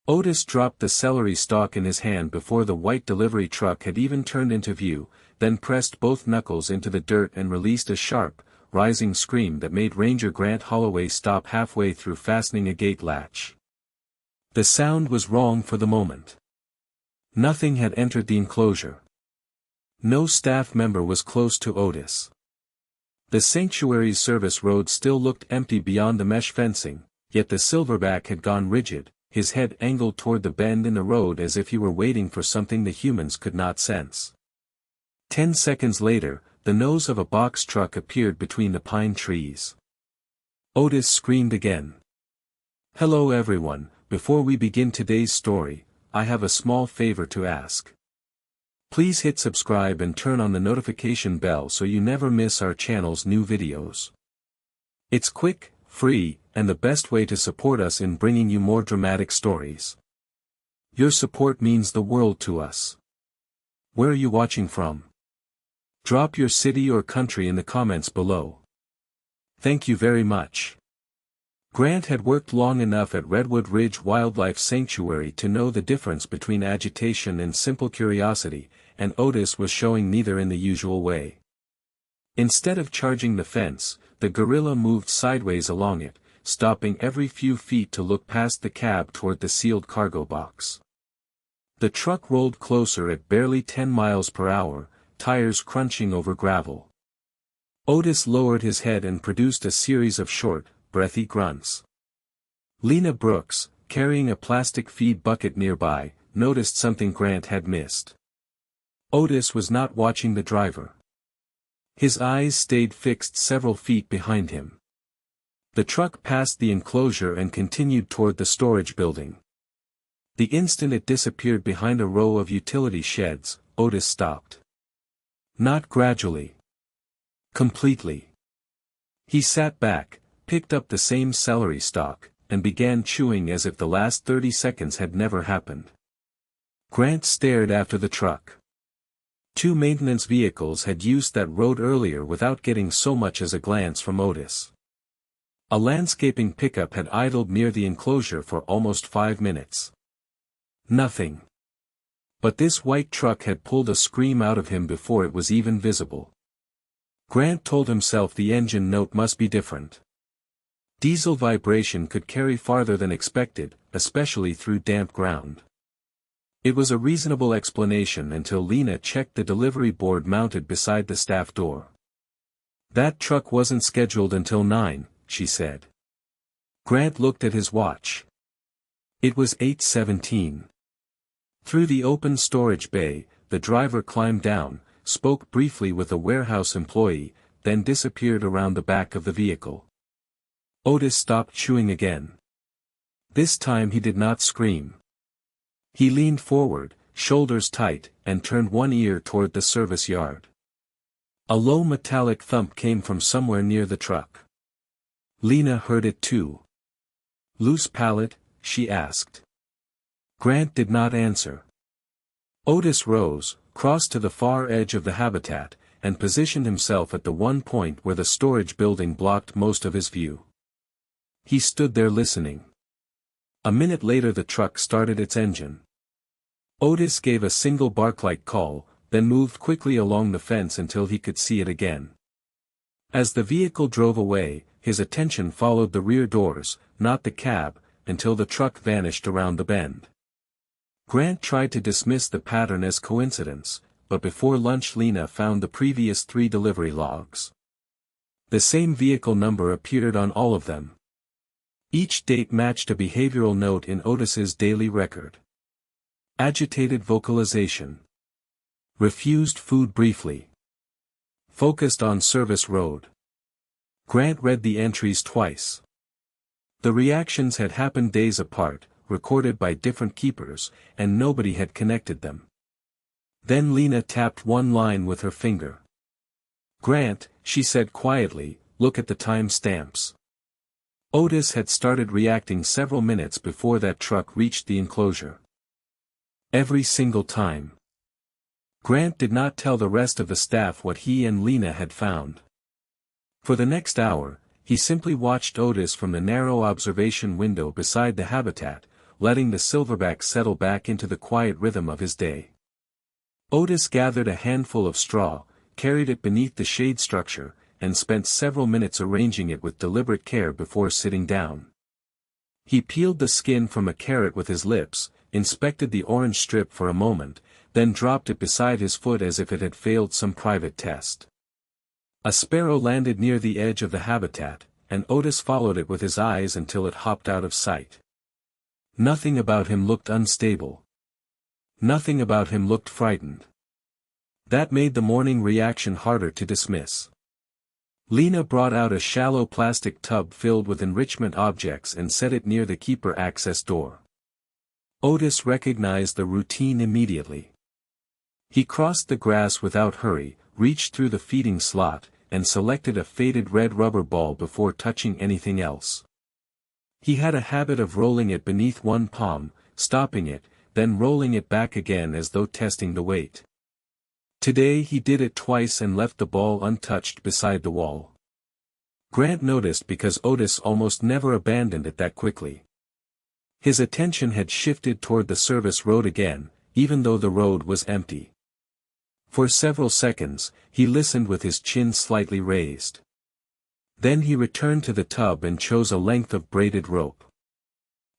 Otis dropped the celery stalk in his hand before the white delivery truck had even turned into view, then pressed both knuckles into the dirt and released a sharp, rising scream that made Ranger Grant Holloway stop halfway through fastening a gate latch. The sound was wrong for the moment. Nothing had entered the enclosure. No staff member was close to Otis. The sanctuary's service road still looked empty beyond the mesh fencing, yet the silverback had gone rigid, his head angled toward the bend in the road as if he were waiting for something the humans could not sense. 10 seconds later, the nose of a box truck appeared between the pine trees. Otis screamed again. "Hello everyone, before we begin today's story, I have a small favor to ask. Please hit subscribe and turn on the notification bell so you never miss our channel's new videos. It's quick, free, and the best way to support us in bringing you more dramatic stories. Your support means the world to us. Where are you watching from? Drop your city or country in the comments below. Thank you very much." Grant had worked long enough at Redwood Ridge Wildlife Sanctuary to know the difference between agitation and simple curiosity, and Otis was showing neither in the usual way. Instead of charging the fence, the gorilla moved sideways along it, stopping every few feet to look past the cab toward the sealed cargo box. The truck rolled closer at barely 10 miles per hour, tires crunching over gravel. Otis lowered his head and produced a series of short, breathy grunts. Lena Brooks, carrying a plastic feed bucket nearby, noticed something Grant had missed. Otis was not watching the driver. His eyes stayed fixed several feet behind him. The truck passed the enclosure and continued toward the storage building. The instant it disappeared behind a row of utility sheds, Otis stopped. Not gradually. Completely. He sat back, picked up the same celery stalk, and began chewing as if the last 30 seconds had never happened. Grant stared after the truck. 2 maintenance vehicles had used that road earlier without getting so much as a glance from Otis. A landscaping pickup had idled near the enclosure for almost 5 minutes. Nothing. But this white truck had pulled a scream out of him before it was even visible. Grant told himself the engine note must be different. Diesel vibration could carry farther than expected, especially through damp ground. It was a reasonable explanation until Lena checked the delivery board mounted beside the staff door. "That truck wasn't scheduled until 9, she said. Grant looked at his watch. It was 8:17. Through the open storage bay, the driver climbed down, spoke briefly with a warehouse employee, then disappeared around the back of the vehicle. Otis stopped chewing again. This time he did not scream. He leaned forward, shoulders tight, and turned one ear toward the service yard. A low metallic thump came from somewhere near the truck. Lena heard it too. "Loose pallet?" she asked. Grant did not answer. Otis rose, crossed to the far edge of the habitat, and positioned himself at the one point where the storage building blocked most of his view. He stood there listening. A minute later the truck started its engine. Otis gave a single bark-like call, then moved quickly along the fence until he could see it again. As the vehicle drove away, his attention followed the rear doors, not the cab, until the truck vanished around the bend. Grant tried to dismiss the pattern as coincidence, but before lunch Lena found the previous 3 delivery logs. The same vehicle number appeared on all of them. Each date matched a behavioral note in Otis's daily record. Agitated vocalization. Refused food briefly. Focused on service road. Grant read the entries twice. The reactions had happened days apart, recorded by different keepers, and nobody had connected them. Then Lena tapped one line with her finger. "Grant," she said quietly, "look at the time stamps." Otis had started reacting several minutes before that truck reached the enclosure. Every single time. Grant did not tell the rest of the staff what he and Lena had found. For the next hour, he simply watched Otis from the narrow observation window beside the habitat, letting the silverback settle back into the quiet rhythm of his day. Otis gathered a handful of straw, carried it beneath the shade structure, and spent several minutes arranging it with deliberate care before sitting down. He peeled the skin from a carrot with his lips, inspected the orange strip for a moment, then dropped it beside his foot as if it had failed some private test. A sparrow landed near the edge of the habitat, and Otis followed it with his eyes until it hopped out of sight. Nothing about him looked unstable. Nothing about him looked frightened. That made the morning reaction harder to dismiss. Lena brought out a shallow plastic tub filled with enrichment objects and set it near the keeper access door. Otis recognized the routine immediately. He crossed the grass without hurry, reached through the feeding slot, and selected a faded red rubber ball before touching anything else. He had a habit of rolling it beneath one palm, stopping it, then rolling it back again as though testing the weight. Today he did it twice and left the ball untouched beside the wall. Grant noticed because Otis almost never abandoned it that quickly. His attention had shifted toward the service road again, even though the road was empty. For several seconds, he listened with his chin slightly raised. Then he returned to the tub and chose a length of braided rope.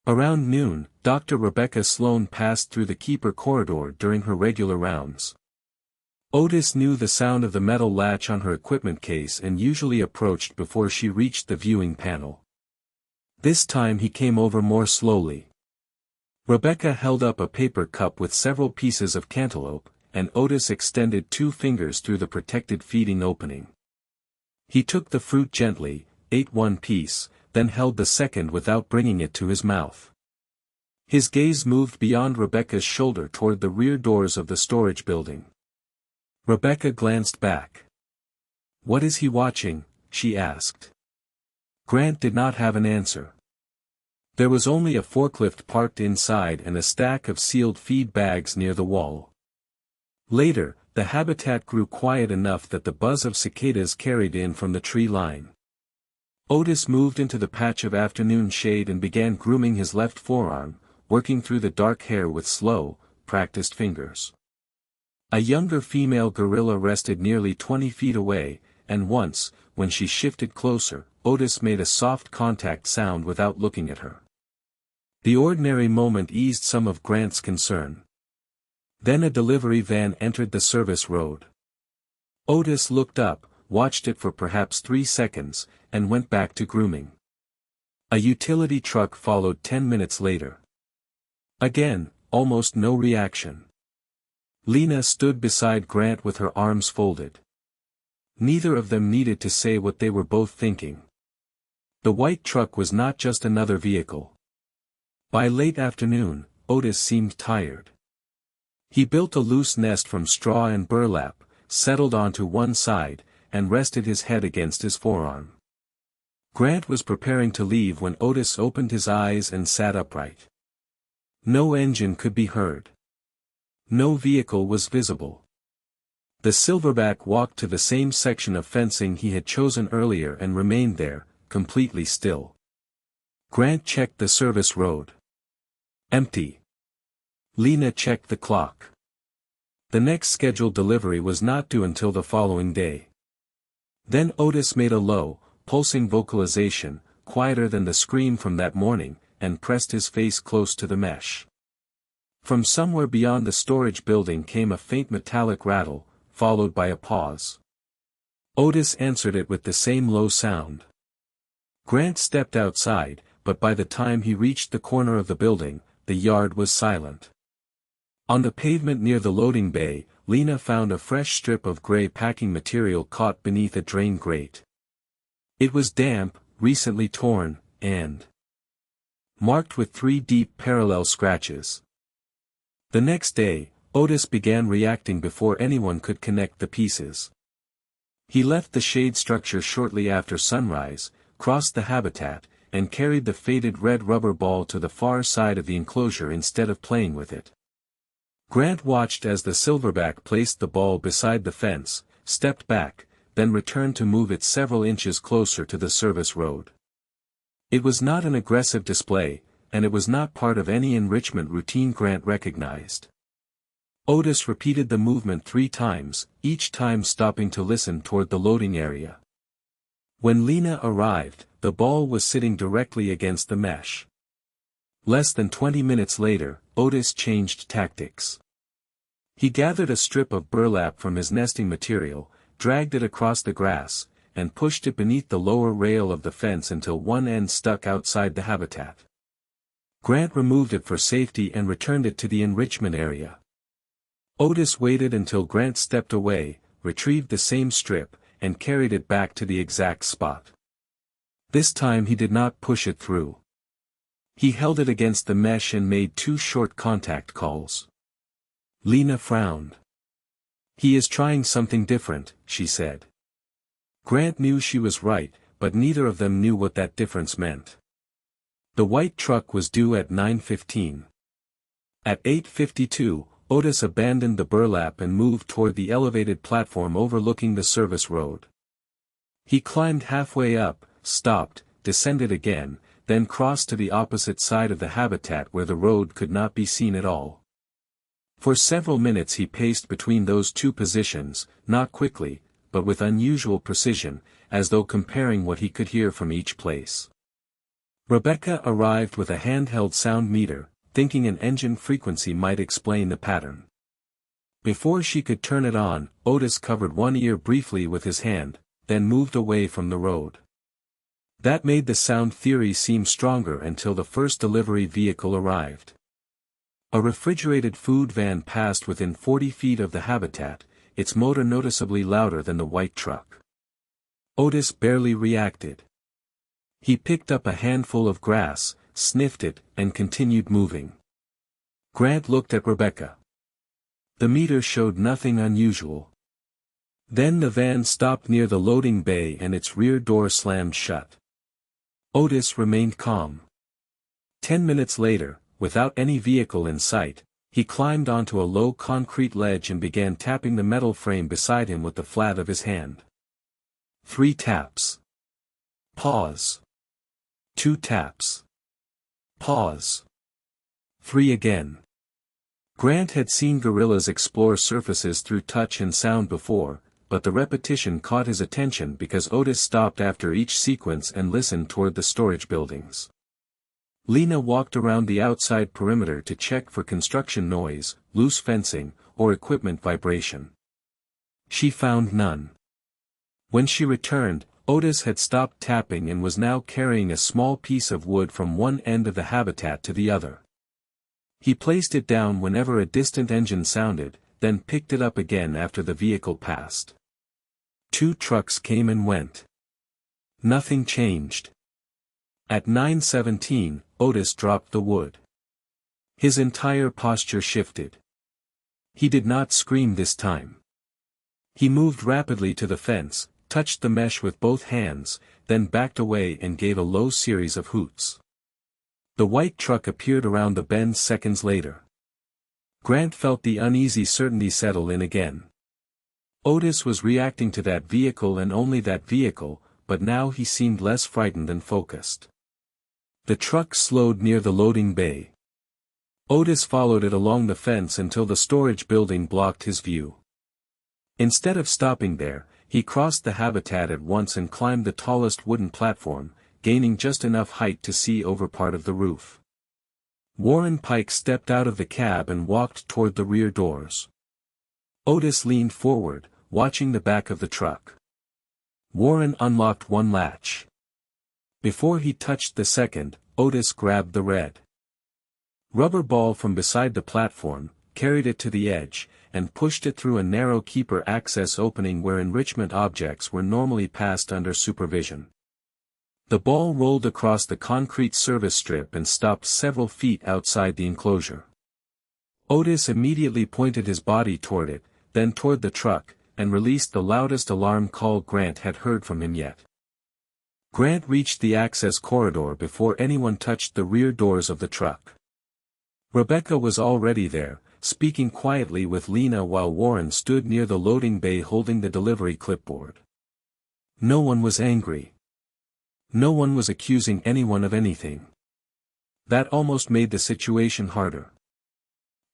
Around noon, Dr. Rebecca Sloan passed through the keeper corridor during her regular rounds. Otis knew the sound of the metal latch on her equipment case and usually approached before she reached the viewing panel. This time he came over more slowly. Rebecca held up a paper cup with several pieces of cantaloupe, and Otis extended 2 fingers through the protected feeding opening. He took the fruit gently, ate one piece, then held the second without bringing it to his mouth. His gaze moved beyond Rebecca's shoulder toward the rear doors of the storage building. Rebecca glanced back. "What is he watching?" she asked. Grant did not have an answer. There was only a forklift parked inside and a stack of sealed feed bags near the wall. Later, the habitat grew quiet enough that the buzz of cicadas carried in from the tree line. Otis moved into the patch of afternoon shade and began grooming his left forearm, working through the dark hair with slow, practiced fingers. A younger female gorilla rested nearly 20 feet away, and once, when she shifted closer, Otis made a soft contact sound without looking at her. The ordinary moment eased some of Grant's concern. Then a delivery van entered the service road. Otis looked up, watched it for perhaps 3 seconds, and went back to grooming. A utility truck followed 10 minutes later. Again, almost no reaction. Lena stood beside Grant with her arms folded. Neither of them needed to say what they were both thinking. The white truck was not just another vehicle. By late afternoon, Otis seemed tired. He built a loose nest from straw and burlap, settled onto one side, and rested his head against his forearm. Grant was preparing to leave when Otis opened his eyes and sat upright. No engine could be heard. No vehicle was visible. The silverback walked to the same section of fencing he had chosen earlier and remained there, completely still. Grant checked the service road. Empty. Lena checked the clock. The next scheduled delivery was not due until the following day. Then Otis made a low, pulsing vocalization, quieter than the scream from that morning, and pressed his face close to the mesh. From somewhere beyond the storage building came a faint metallic rattle, followed by a pause. Otis answered it with the same low sound. Grant stepped outside, but by the time he reached the corner of the building, the yard was silent. On the pavement near the loading bay, Lena found a fresh strip of gray packing material caught beneath a drain grate. It was damp, recently torn, and marked with 3 deep parallel scratches. The next day, Otis began reacting before anyone could connect the pieces. He left the shade structure shortly after sunrise, crossed the habitat, and carried the faded red rubber ball to the far side of the enclosure instead of playing with it. Grant watched as the silverback placed the ball beside the fence, stepped back, then returned to move it several inches closer to the service road. It was not an aggressive display, and it was not part of any enrichment routine Grant recognized. Otis repeated the movement 3 times, each time stopping to listen toward the loading area. When Lena arrived, the ball was sitting directly against the mesh. Less than 20 minutes later, Otis changed tactics. He gathered a strip of burlap from his nesting material, dragged it across the grass, and pushed it beneath the lower rail of the fence until one end stuck outside the habitat. Grant removed it for safety and returned it to the enrichment area. Otis waited until Grant stepped away, retrieved the same strip, and carried it back to the exact spot. This time he did not push it through. He held it against the mesh and made 2 short contact calls. Lena frowned. "He is trying something different," she said. Grant knew she was right, but neither of them knew what that difference meant. The white truck was due at 9:15. At 8:52, Otis abandoned the burlap and moved toward the elevated platform overlooking the service road. He climbed halfway up, stopped, descended again, then crossed to the opposite side of the habitat where the road could not be seen at all. For several minutes he paced between those 2 positions, not quickly, but with unusual precision, as though comparing what he could hear from each place. Rebecca arrived with a handheld sound meter, thinking an engine frequency might explain the pattern. Before she could turn it on, Otis covered one ear briefly with his hand, then moved away from the road. That made the sound theory seem stronger until the first delivery vehicle arrived. A refrigerated food van passed within 40 feet of the habitat, its motor noticeably louder than the white truck. Otis barely reacted. He picked up a handful of grass, sniffed it, and continued moving. Grant looked at Rebecca. The meter showed nothing unusual. Then the van stopped near the loading bay and its rear door slammed shut. Otis remained calm. 10 minutes later, without any vehicle in sight, he climbed onto a low concrete ledge and began tapping the metal frame beside him with the flat of his hand. 3 taps. Pause. 2 taps. Pause. 3 again. Grant had seen gorillas explore surfaces through touch and sound before, but the repetition caught his attention because Otis stopped after each sequence and listened toward the storage buildings. Lena walked around the outside perimeter to check for construction noise, loose fencing, or equipment vibration. She found none. When she returned, Otis had stopped tapping and was now carrying a small piece of wood from one end of the habitat to the other. He placed it down whenever a distant engine sounded, then picked it up again after the vehicle passed. 2 trucks came and went. Nothing changed. At 9:17, Otis dropped the wood. His entire posture shifted. He did not scream this time. He moved rapidly to the fence, touched the mesh with both hands, then backed away and gave a low series of hoots. The white truck appeared around the bend seconds later. Grant felt the uneasy certainty settle in again. Otis was reacting to that vehicle and only that vehicle, but now he seemed less frightened and focused. The truck slowed near the loading bay. Otis followed it along the fence until the storage building blocked his view. Instead of stopping there, he crossed the habitat at once and climbed the tallest wooden platform, gaining just enough height to see over part of the roof. Warren Pike stepped out of the cab and walked toward the rear doors. Otis leaned forward, watching the back of the truck. Warren unlocked one latch. Before he touched the second, Otis grabbed the red rubber ball from beside the platform, carried it to the edge, and pushed it through a narrow keeper access opening where enrichment objects were normally passed under supervision. The ball rolled across the concrete service strip and stopped several feet outside the enclosure. Otis immediately pointed his body toward it, then toward the truck, and released the loudest alarm call Grant had heard from him yet. Grant reached the access corridor before anyone touched the rear doors of the truck. Rebecca was already there, speaking quietly with Lena while Warren stood near the loading bay holding the delivery clipboard. No one was angry. No one was accusing anyone of anything. That almost made the situation harder.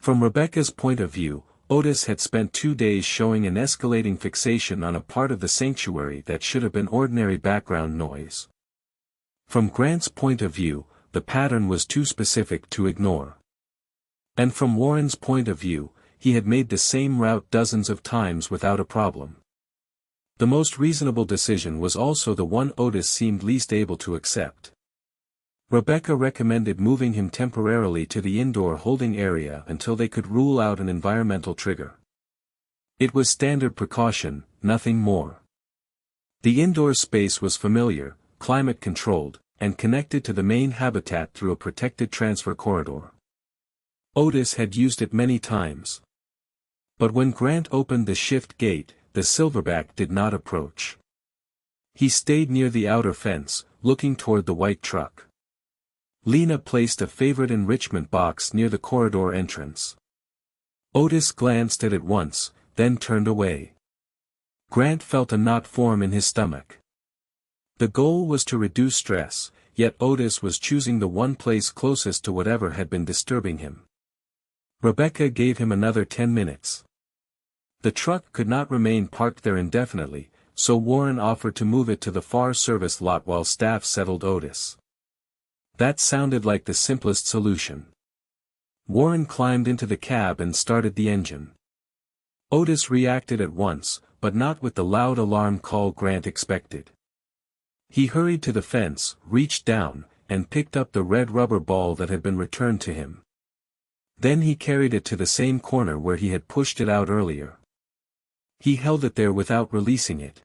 From Rebecca's point of view, Otis had spent 2 days showing an escalating fixation on a part of the sanctuary that should have been ordinary background noise. From Grant's point of view, the pattern was too specific to ignore. And from Warren's point of view, he had made the same route dozens of times without a problem. The most reasonable decision was also the one Otis seemed least able to accept. Rebecca recommended moving him temporarily to the indoor holding area until they could rule out an environmental trigger. It was standard precaution, nothing more. The indoor space was familiar, climate-controlled, and connected to the main habitat through a protected transfer corridor. Otis had used it many times. But when Grant opened the shift gate, the silverback did not approach. He stayed near the outer fence, looking toward the white truck. Lena placed a favorite enrichment box near the corridor entrance. Otis glanced at it once, then turned away. Grant felt a knot form in his stomach. The goal was to reduce stress, yet Otis was choosing the one place closest to whatever had been disturbing him. Rebecca gave him another 10 minutes. The truck could not remain parked there indefinitely, so Warren offered to move it to the far service lot while staff settled Otis. That sounded like the simplest solution. Warren climbed into the cab and started the engine. Otis reacted at once, but not with the loud alarm call Grant expected. He hurried to the fence, reached down, and picked up the red rubber ball that had been returned to him. Then he carried it to the same corner where he had pushed it out earlier. He held it there without releasing it.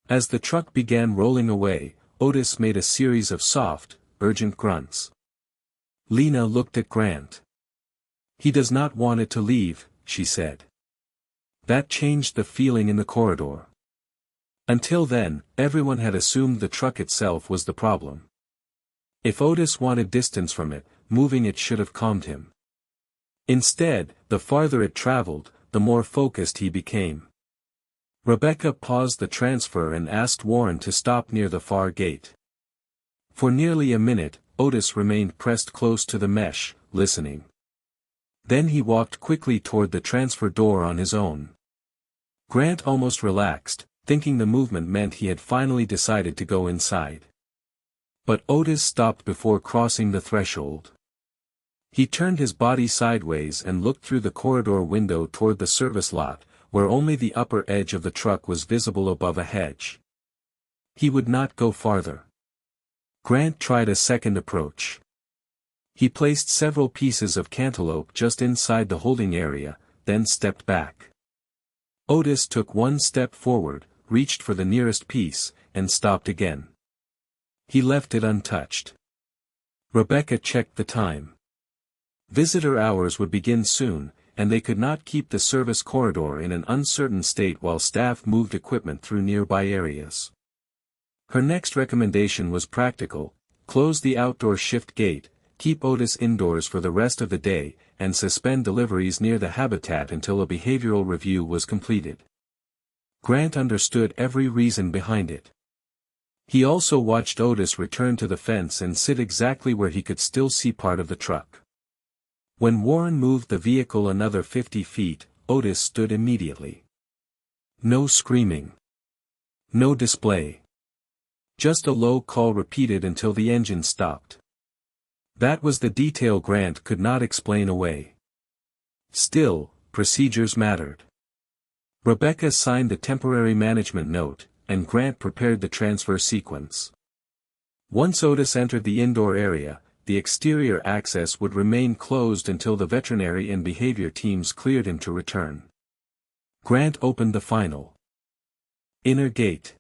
As the truck began rolling away, Otis made a series of soft, urgent grunts. Lena looked at Grant. "He does not want it to leave," she said. That changed the feeling in the corridor. Until then, everyone had assumed the truck itself was the problem. If Otis wanted distance from it, moving it should have calmed him. Instead, the farther it traveled, the more focused he became. Rebecca paused the transfer and asked Warren to stop near the far gate. For nearly a minute, Otis remained pressed close to the mesh, listening. Then he walked quickly toward the transfer door on his own. Grant almost relaxed, thinking the movement meant he had finally decided to go inside. But Otis stopped before crossing the threshold. He turned his body sideways and looked through the corridor window toward the service lot, where only the upper edge of the truck was visible above a hedge. He would not go farther. Grant tried a second approach. He placed several pieces of cantaloupe just inside the holding area, then stepped back. Otis took one step forward, reached for the nearest piece, and stopped again. He left it untouched. Rebecca checked the time. Visitor hours would begin soon, and they could not keep the service corridor in an uncertain state while staff moved equipment through nearby areas. Her next recommendation was practical: close the outdoor shift gate, keep Otis indoors for the rest of the day, and suspend deliveries near the habitat until a behavioral review was completed. Grant understood every reason behind it. He also watched Otis return to the fence and sit exactly where he could still see part of the truck. When Warren moved the vehicle another 50 feet, Otis stood immediately. No screaming. No display. Just a low call repeated until the engine stopped. That was the detail Grant could not explain away. Still, procedures mattered. Rebecca signed the temporary management note, and Grant prepared the transfer sequence. Once Otis entered the indoor area, the exterior access would remain closed until the veterinary and behavior teams cleared him to return. Grant opened the final inner gate.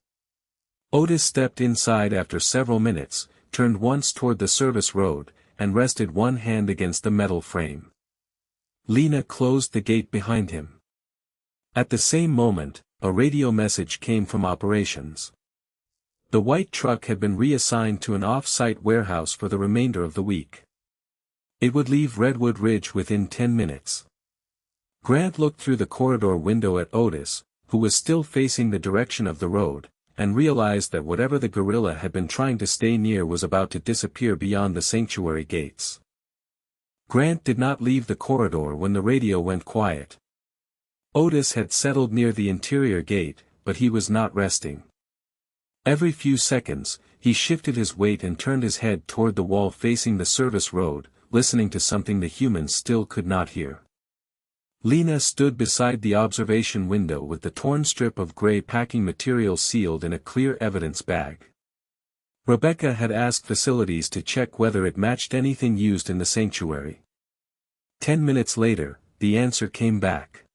Otis stepped inside after several minutes, turned once toward the service road, and rested one hand against the metal frame. Lena closed the gate behind him. At the same moment, a radio message came from operations. The white truck had been reassigned to an off-site warehouse for the remainder of the week. It would leave Redwood Ridge within 10 minutes. Grant looked through the corridor window at Otis, who was still facing the direction of the road, and realized that whatever the gorilla had been trying to stay near was about to disappear beyond the sanctuary gates. Grant did not leave the corridor when the radio went quiet. Otis had settled near the interior gate, but he was not resting. Every few seconds, he shifted his weight and turned his head toward the wall facing the service road, listening to something the humans still could not hear. Lena stood beside the observation window with the torn strip of gray packing material sealed in a clear evidence bag. Rebecca had asked facilities to check whether it matched anything used in the sanctuary. 10 minutes later, the answer came back.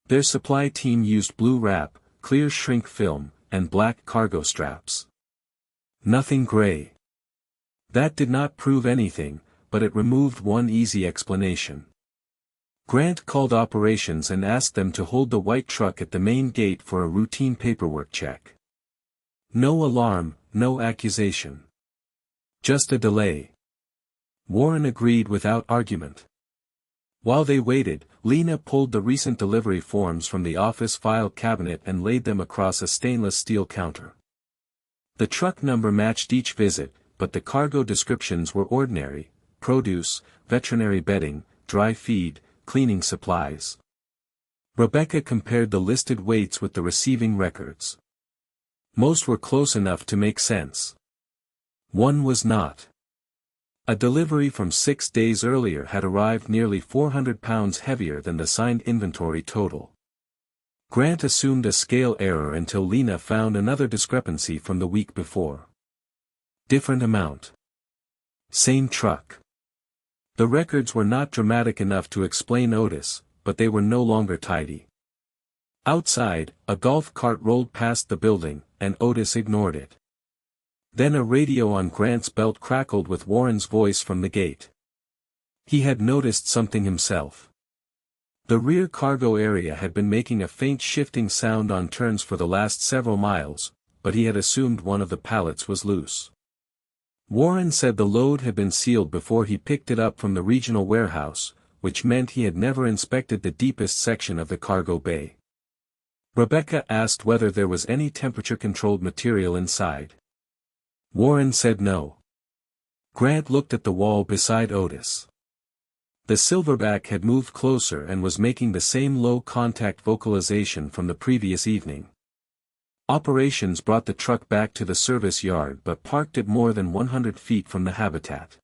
Their supply team used blue wrap, clear shrink film, and black cargo straps. Nothing gray. That did not prove anything, but it removed one easy explanation. Grant called operations and asked them to hold the white truck at the main gate for a routine paperwork check. No alarm, no accusation. Just a delay. Warren agreed without argument. While they waited, Lena pulled the recent delivery forms from the office file cabinet and laid them across a stainless steel counter. The truck number matched each visit, but the cargo descriptions were ordinary: produce, veterinary bedding, dry feed, cleaning supplies. Rebecca compared the listed weights with the receiving records. Most were close enough to make sense. One was not. A delivery from 6 days earlier had arrived nearly 400 pounds heavier than the signed inventory total. Grant assumed a scale error until Lena found another discrepancy from the week before. Different amount. Same truck. The records were not dramatic enough to explain Otis, but they were no longer tidy. Outside, a golf cart rolled past the building, and Otis ignored it. Then a radio on Grant's belt crackled with Warren's voice from the gate. He had noticed something himself. The rear cargo area had been making a faint shifting sound on turns for the last several miles, but he had assumed one of the pallets was loose. Warren said the load had been sealed before he picked it up from the regional warehouse, which meant he had never inspected the deepest section of the cargo bay. Rebecca asked whether there was any temperature-controlled material inside. Warren said no. Grant looked at the wall beside Otis. The silverback had moved closer and was making the same low-contact vocalization from the previous evening. Operations brought the truck back to the service yard but parked it more than 100 feet from the habitat.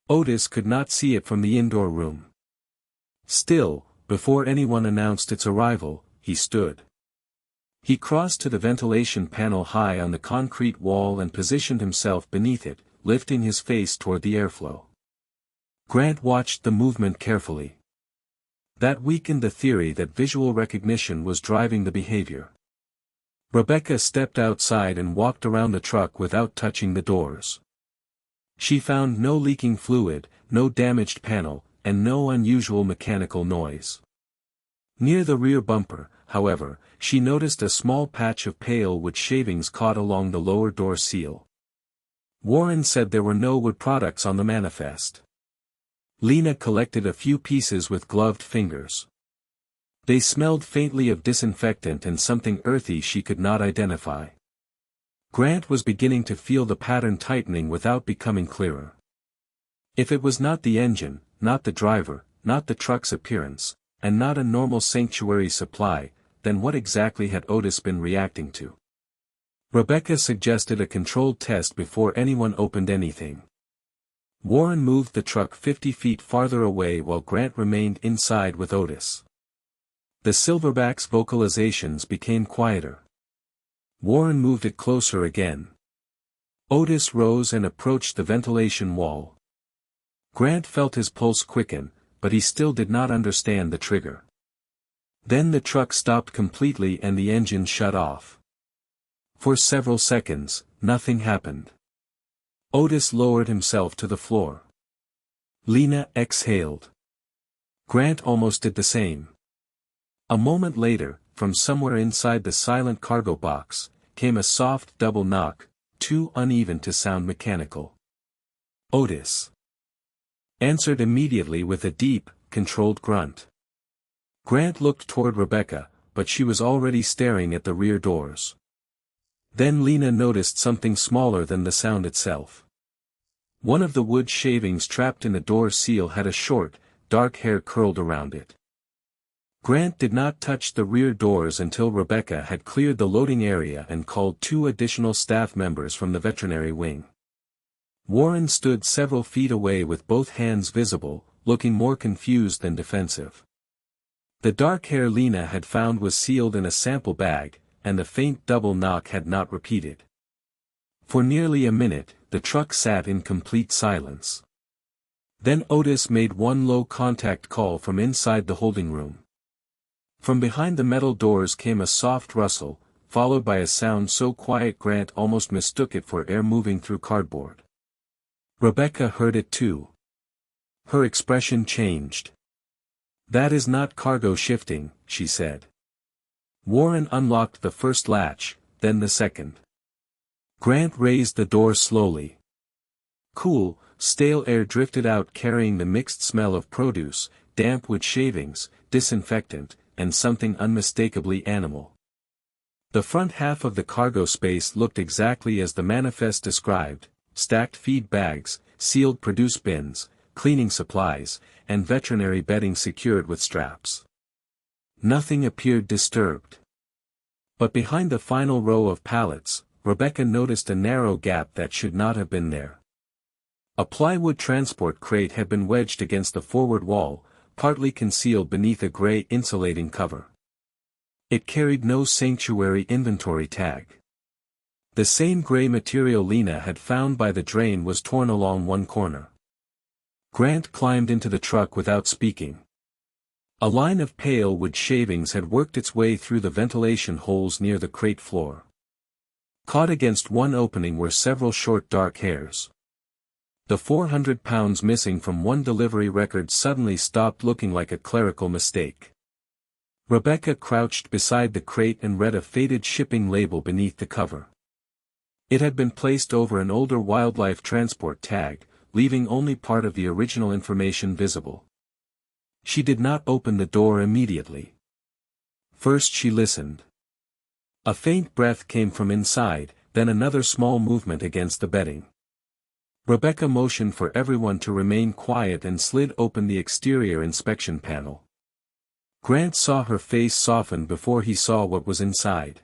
Otis could not see it from the indoor room. Still, before anyone announced its arrival, he stood. He crossed to the ventilation panel high on the concrete wall and positioned himself beneath it, lifting his face toward the airflow. Grant watched the movement carefully. That weakened the theory that visual recognition was driving the behavior. Rebecca stepped outside and walked around the truck without touching the doors. She found no leaking fluid, no damaged panel, and no unusual mechanical noise. Near the rear bumper, however, she noticed a small patch of pale wood shavings caught along the lower door seal. Warren said there were no wood products on the manifest. Lena collected a few pieces with gloved fingers. They smelled faintly of disinfectant and something earthy she could not identify. Grant was beginning to feel the pattern tightening without becoming clearer. If it was not the engine, not the driver, not the truck's appearance, and not a normal sanctuary supply, then what exactly had Otis been reacting to? Rebecca suggested a controlled test before anyone opened anything. Warren moved the truck 50 feet farther away while Grant remained inside with Otis. The silverback's vocalizations became quieter. Warren moved it closer again. Otis rose and approached the ventilation wall. Grant felt his pulse quicken, but he still did not understand the trigger. Then the truck stopped completely and the engine shut off. For several seconds, nothing happened. Otis lowered himself to the floor. Lena exhaled. Grant almost did the same. A moment later, from somewhere inside the silent cargo box, came a soft double knock, too uneven to sound mechanical. Otis answered immediately with a deep, controlled grunt. Grant looked toward Rebecca, but she was already staring at the rear doors. Then Lena noticed something smaller than the sound itself. One of the wood shavings trapped in the door seal had a short, dark hair curled around it. Grant did not touch the rear doors until Rebecca had cleared the loading area and called 2 additional staff members from the veterinary wing. Warren stood several feet away with both hands visible, looking more confused than defensive. The dark hair Lena had found was sealed in a sample bag, and the faint double knock had not repeated. For nearly a minute, the truck sat in complete silence. Then Otis made one low contact call from inside the holding room. From behind the metal doors came a soft rustle, followed by a sound so quiet Grant almost mistook it for air moving through cardboard. Rebecca heard it too. Her expression changed. "That is not cargo shifting," she said. Warren unlocked the first latch, then the second. Grant raised the door slowly. Cool, stale air drifted out carrying the mixed smell of produce, damp wood shavings, disinfectant, and something unmistakably animal. The front half of the cargo space looked exactly as the manifest described: stacked feed bags, sealed produce bins, cleaning supplies, and veterinary bedding secured with straps. Nothing appeared disturbed. But behind the final row of pallets, Rebecca noticed a narrow gap that should not have been there. A plywood transport crate had been wedged against the forward wall, partly concealed beneath a gray insulating cover. It carried no sanctuary inventory tag. The same gray material Lena had found by the drain was torn along one corner. Grant climbed into the truck without speaking. A line of pale wood shavings had worked its way through the ventilation holes near the crate floor. Caught against one opening were several short dark hairs. The 400 pounds missing from one delivery record suddenly stopped looking like a clerical mistake. Rebecca crouched beside the crate and read a faded shipping label beneath the cover. It had been placed over an older wildlife transport tag, leaving only part of the original information visible. She did not open the door immediately. First she listened. A faint breath came from inside, then another small movement against the bedding. Rebecca motioned for everyone to remain quiet and slid open the exterior inspection panel. Grant saw her face soften before he saw what was inside.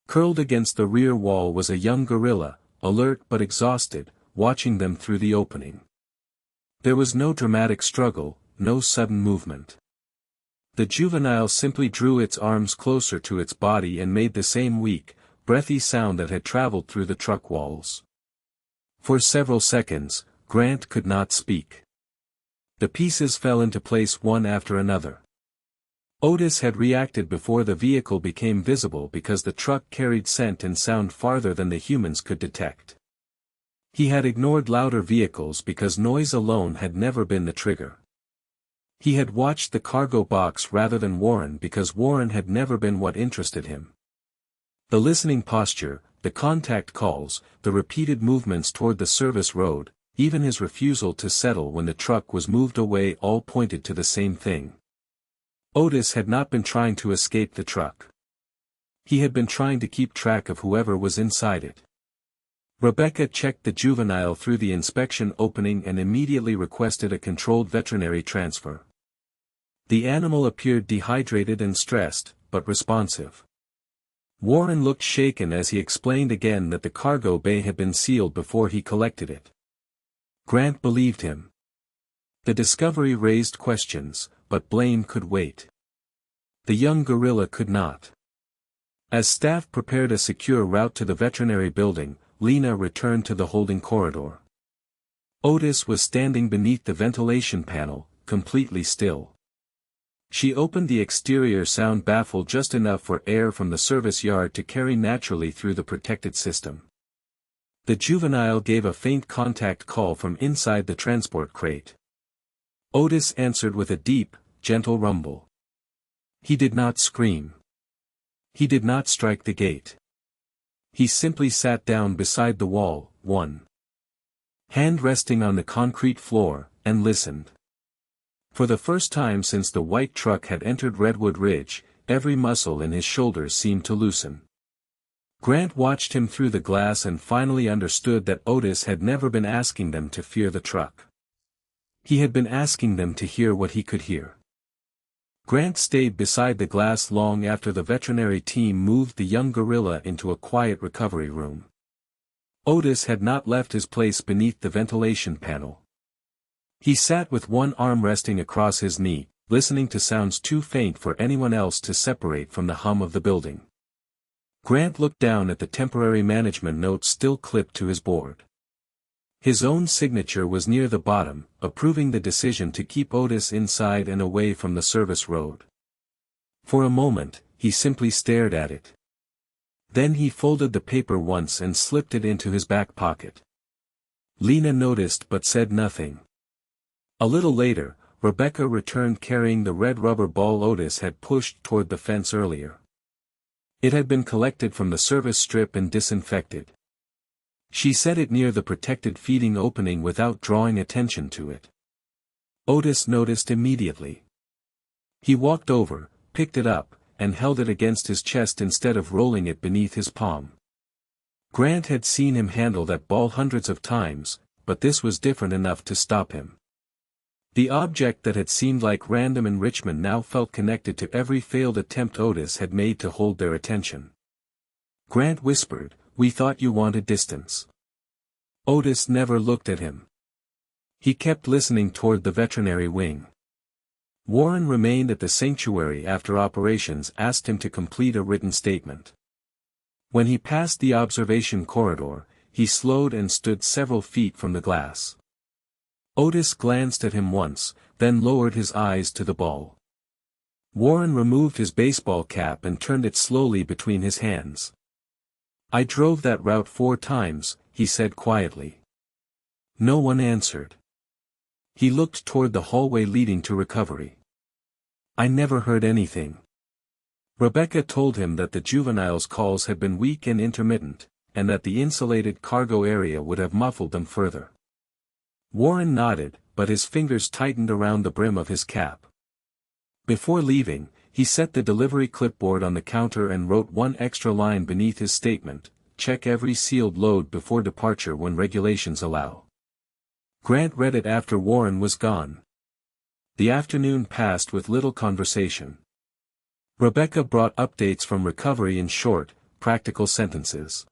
Curled against the rear wall was a young gorilla, alert but exhausted, watching them through the opening. There was no dramatic struggle, no sudden movement. The juvenile simply drew its arms closer to its body and made the same weak, breathy sound that had traveled through the truck walls. For several seconds, Grant could not speak. The pieces fell into place one after another. Otis had reacted before the vehicle became visible because the truck carried scent and sound farther than the humans could detect. He had ignored louder vehicles because noise alone had never been the trigger. He had watched the cargo box rather than Warren because Warren had never been what interested him. The listening posture, the contact calls, the repeated movements toward the service road, even his refusal to settle when the truck was moved away all pointed to the same thing. Otis had not been trying to escape the truck. He had been trying to keep track of whoever was inside it. Rebecca checked the juvenile through the inspection opening and immediately requested a controlled veterinary transfer. The animal appeared dehydrated and stressed, but responsive. Warren looked shaken as he explained again that the cargo bay had been sealed before he collected it. Grant believed him. The discovery raised questions, but blame could wait. The young gorilla could not. As staff prepared a secure route to the veterinary building, Lena returned to the holding corridor. Otis was standing beneath the ventilation panel, completely still. She opened the exterior sound baffle just enough for air from the service yard to carry naturally through the protected system. The juvenile gave a faint contact call from inside the transport crate. Otis answered with a deep, gentle rumble. He did not scream. He did not strike the gate. He simply sat down beside the wall, one hand resting on the concrete floor, and listened. For the first time since the white truck had entered Redwood Ridge, every muscle in his shoulders seemed to loosen. Grant watched him through the glass and finally understood that Otis had never been asking them to fear the truck. He had been asking them to hear what he could hear. Grant stayed beside the glass long after the veterinary team moved the young gorilla into a quiet recovery room. Otis had not left his place beneath the ventilation panel. He sat with one arm resting across his knee, listening to sounds too faint for anyone else to separate from the hum of the building. Grant looked down at the temporary management note still clipped to his board. His own signature was near the bottom, approving the decision to keep Otis inside and away from the service road. For a moment, he simply stared at it. Then he folded the paper once and slipped it into his back pocket. Lena noticed but said nothing. A little later, Rebecca returned carrying the red rubber ball Otis had pushed toward the fence earlier. It had been collected from the service strip and disinfected. She set it near the protected feeding opening without drawing attention to it. Otis noticed immediately. He walked over, picked it up, and held it against his chest instead of rolling it beneath his palm. Grant had seen him handle that ball hundreds of times, but this was different enough to stop him. The object that had seemed like random enrichment now felt connected to every failed attempt Otis had made to hold their attention. Grant whispered, "We thought you wanted distance." Otis never looked at him. He kept listening toward the veterinary wing. Warren remained at the sanctuary after operations asked him to complete a written statement. When he passed the observation corridor, he slowed and stood several feet from the glass. Otis glanced at him once, then lowered his eyes to the ball. Warren removed his baseball cap and turned it slowly between his hands. "I drove that route 4 times, he said quietly. No one answered. He looked toward the hallway leading to recovery. "I never heard anything." Rebecca told him that the juveniles' calls had been weak and intermittent, and that the insulated cargo area would have muffled them further. Warren nodded, but his fingers tightened around the brim of his cap. Before leaving, he set the delivery clipboard on the counter and wrote one extra line beneath his statement: "Check every sealed load before departure when regulations allow." Grant read it after Warren was gone. The afternoon passed with little conversation. Rebecca brought updates from recovery in short, practical sentences.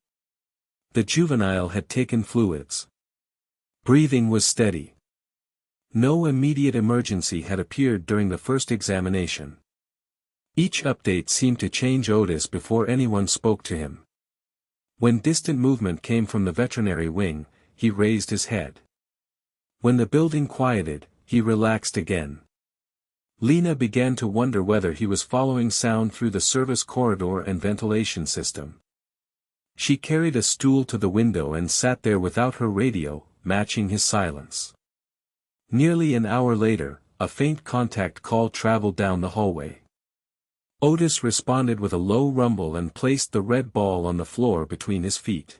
The juvenile had taken fluids. Breathing was steady. No immediate emergency had appeared during the first examination. Each update seemed to change Otis before anyone spoke to him. When distant movement came from the veterinary wing, he raised his head. When the building quieted, he relaxed again. Lena began to wonder whether he was following sound through the service corridor and ventilation system. She carried a stool to the window and sat there without her radio, matching his silence. Nearly an hour later, a faint contact call traveled down the hallway. Otis responded with a low rumble and placed the red ball on the floor between his feet.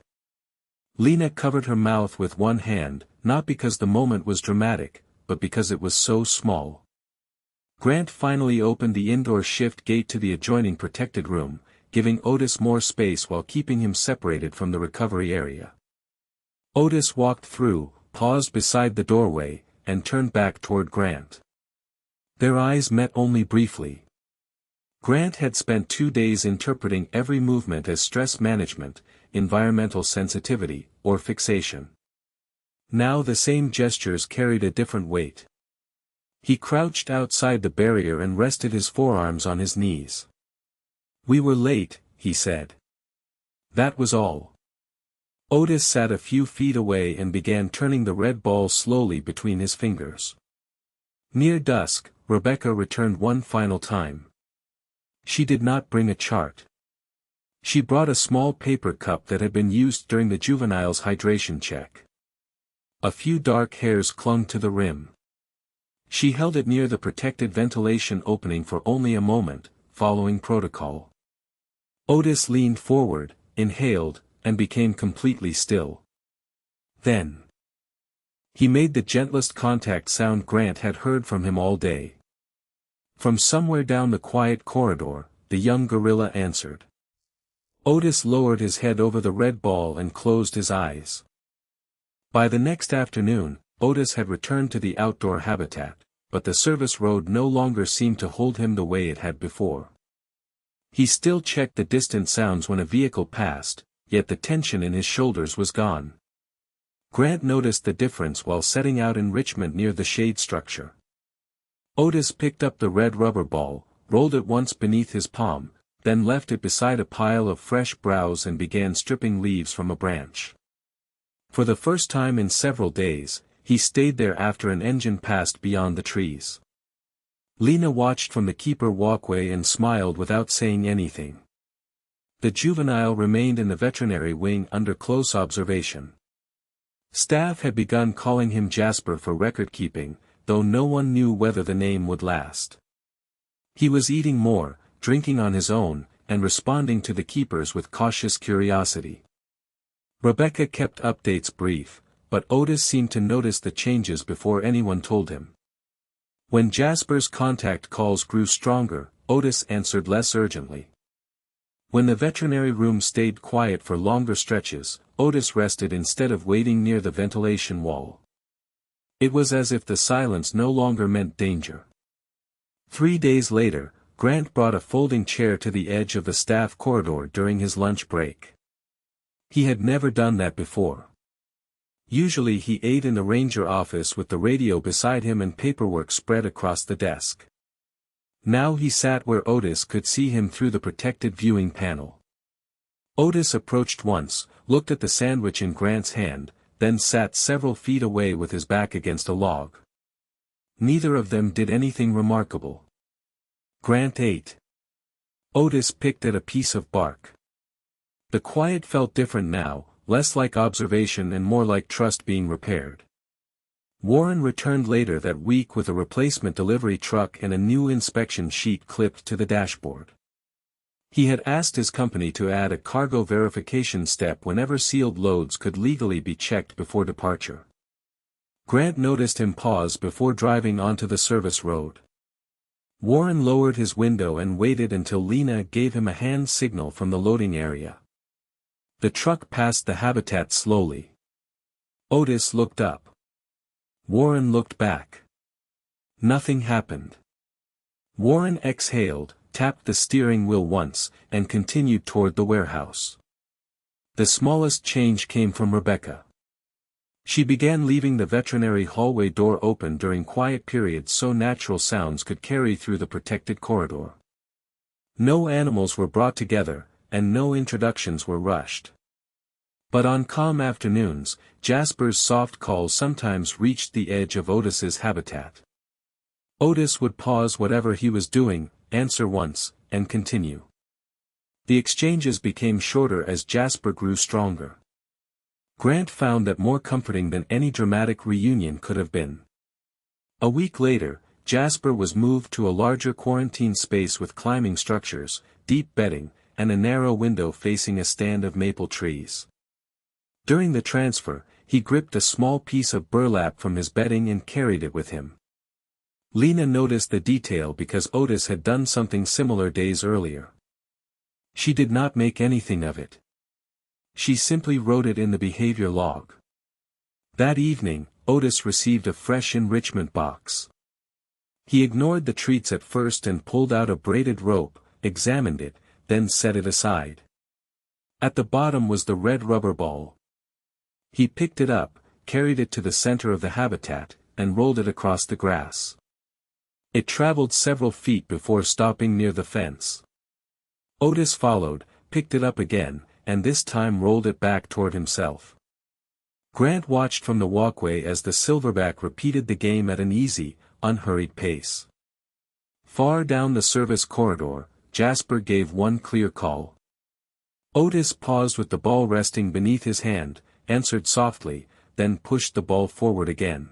Lena covered her mouth with one hand, not because the moment was dramatic, but because it was so small. Grant finally opened the indoor shift gate to the adjoining protected room, giving Otis more space while keeping him separated from the recovery area. Otis walked through, paused beside the doorway, and turned back toward Grant. Their eyes met only briefly. Grant had spent 2 days interpreting every movement as stress management, environmental sensitivity, or fixation. Now the same gestures carried a different weight. He crouched outside the barrier and rested his forearms on his knees. "We were late," he said. That was all. Otis sat a few feet away and began turning the red ball slowly between his fingers. Near dusk, Rebecca returned one final time. She did not bring a chart. She brought a small paper cup that had been used during the juvenile's hydration check. A few dark hairs clung to the rim. She held it near the protected ventilation opening for only a moment, following protocol. Otis leaned forward, inhaled, and became completely still. Then he made the gentlest contact sound Grant had heard from him all day. From somewhere down the quiet corridor, the young gorilla answered. Otis lowered his head over the red ball and closed his eyes. By the next afternoon, Otis had returned to the outdoor habitat, but the service road no longer seemed to hold him the way it had before. He still checked the distant sounds when a vehicle passed, yet the tension in his shoulders was gone. Grant noticed the difference while setting out enrichment near the shade structure. Otis picked up the red rubber ball, rolled it once beneath his palm, then left it beside a pile of fresh browse and began stripping leaves from a branch. For the first time in several days, he stayed there after an engine passed beyond the trees. Lena watched from the keeper walkway and smiled without saying anything. The juvenile remained in the veterinary wing under close observation. Staff had begun calling him Jasper for record-keeping, though no one knew whether the name would last. He was eating more, drinking on his own, and responding to the keepers with cautious curiosity. Rebecca kept updates brief, but Otis seemed to notice the changes before anyone told him. When Jasper's contact calls grew stronger, Otis answered less urgently. When the veterinary room stayed quiet for longer stretches, Otis rested instead of waiting near the ventilation wall. It was as if the silence no longer meant danger. 3 days later, Grant brought a folding chair to the edge of the staff corridor during his lunch break. He had never done that before. Usually he ate in the ranger office with the radio beside him and paperwork spread across the desk. Now he sat where Otis could see him through the protected viewing panel. Otis approached once, looked at the sandwich in Grant's hand, then sat several feet away with his back against a log. Neither of them did anything remarkable. Grant ate. Otis picked at a piece of bark. The quiet felt different now, less like observation and more like trust being repaired. Warren returned later that week with a replacement delivery truck and a new inspection sheet clipped to the dashboard. He had asked his company to add a cargo verification step whenever sealed loads could legally be checked before departure. Grant noticed him pause before driving onto the service road. Warren lowered his window and waited until Lena gave him a hand signal from the loading area. The truck passed the habitat slowly. Otis looked up. Warren looked back. Nothing happened. Warren exhaled, tapped the steering wheel once, and continued toward the warehouse. The smallest change came from Rebecca. She began leaving the veterinary hallway door open during quiet periods so natural sounds could carry through the protected corridor. No animals were brought together, and no introductions were rushed. But on calm afternoons, Jasper's soft calls sometimes reached the edge of Otis's habitat. Otis would pause whatever he was doing, answer once, and continue. The exchanges became shorter as Jasper grew stronger. Grant found that more comforting than any dramatic reunion could have been. A week later, Jasper was moved to a larger quarantine space with climbing structures, deep bedding, and a narrow window facing a stand of maple trees. During the transfer, he gripped a small piece of burlap from his bedding and carried it with him. Lena noticed the detail because Otis had done something similar days earlier. She did not make anything of it. She simply wrote it in the behavior log. That evening, Otis received a fresh enrichment box. He ignored the treats at first and pulled out a braided rope, examined it, then set it aside. At the bottom was the red rubber ball. He picked it up, carried it to the center of the habitat, and rolled it across the grass. It traveled several feet before stopping near the fence. Otis followed, picked it up again, and this time rolled it back toward himself. Grant watched from the walkway as the silverback repeated the game at an easy, unhurried pace. Far down the service corridor, Jasper gave one clear call. Otis paused with the ball resting beneath his hand, answered softly, then pushed the ball forward again.